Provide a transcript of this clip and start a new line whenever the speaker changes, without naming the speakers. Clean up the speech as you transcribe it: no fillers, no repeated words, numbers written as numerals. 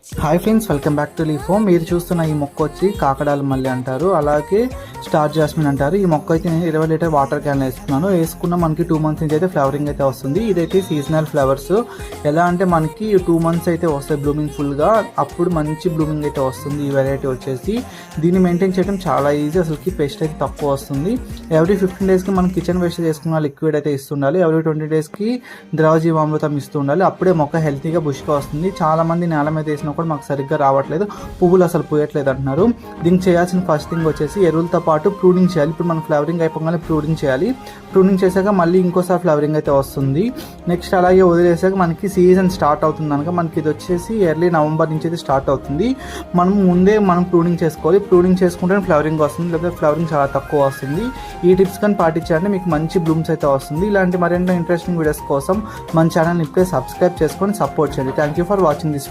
Hi friends, welcome back to leaf home. మీరు చూస్తున్న ఈ మొక్క వచ్చి కాకడాల మల్లి అంటారు, అలాగే స్టార్ జాస్మిన్ అంటారు. ఈ మొక్క అయితే నేను 20 లీటర్ వాటర్ క్యాన్ వేసుకున్న మనకి 2 months నుంచి అయితే ఫ్లవరింగ్ అయితే వస్తుంది. ఇదైతే సీజనల్ ఫ్లవర్స్. ఎలా అంటే మనకి 2 months అయితే వస్తాయి బ్లూమింగ్ ఫుల్గా, అప్పుడు మంచి బ్లూమింగ్ అయితే వస్తుంది. ఈ వెరైటీ వచ్చేసి దీన్ని మెయింటైన్ చేయడం చాలా ఈజీ, అసలుకి పెస్ట్ అయితే తక్కువ వస్తుంది. ఎవ్రీ 15 daysకి మనం కిచెన్ వేస్ట్ చేసుకున్న లిక్విడ్ అయితే ఇస్తుండాలి. ఎవ్రీ 20 daysకి ద్రవజీవామృతం ఇస్తుండాలి. అప్పుడే మొక్క హెల్తీగా బుష్గా వస్తుంది. చాలా మంది నేల మీద వేసిన కూడా మాకు సరిగ్గా రావట్లేదు, పువ్వులు అసలు పోయట్లేదు అంటున్నారు. దీనికి చేయాల్సిన ఫస్ట్ థింగ్ వచ్చేసి ఎరువులతో పాటు ప్రూనింగ్ చేయాలి. ఇప్పుడు మనం ఫ్లవరింగ్ అయిపోగానే ప్రూనింగ్ చేయాలి. ప్రూనింగ్ చేశాక మళ్ళీ ఇంకోసారి ఫ్లవరింగ్ అయితే వస్తుంది. నెక్స్ట్ అలాగే వదిలేసాక మనకి సీజన్ స్టార్ట్ అవుతుంది కనుక మనకి ఇది వచ్చేసి ఎర్లీ నవంబర్ నుంచి అయితే స్టార్ట్ అవుతుంది. మనం ప్రూనింగ్ చేసుకోవాలి. ప్రూనింగ్ చేసుకుంటే ఫ్లవరింగ్ వస్తుంది, లేకపోతే ఫ్లవరింగ్ చాలా తక్కువ వస్తుంది. ఈ టిప్స్ కానీ పాటించాలంటే మీకు మంచి బ్లూమ్స్ అయితే వస్తుంది. ఇలాంటి మరెన్నో ఇంట్రెస్టింగ్ వీడియోస్ కోసం మన ఛానల్ని ఇప్పుడే సబ్స్క్రైబ్ చేసుకొని సపోర్ట్ చేయండి. Thank you for watching this video.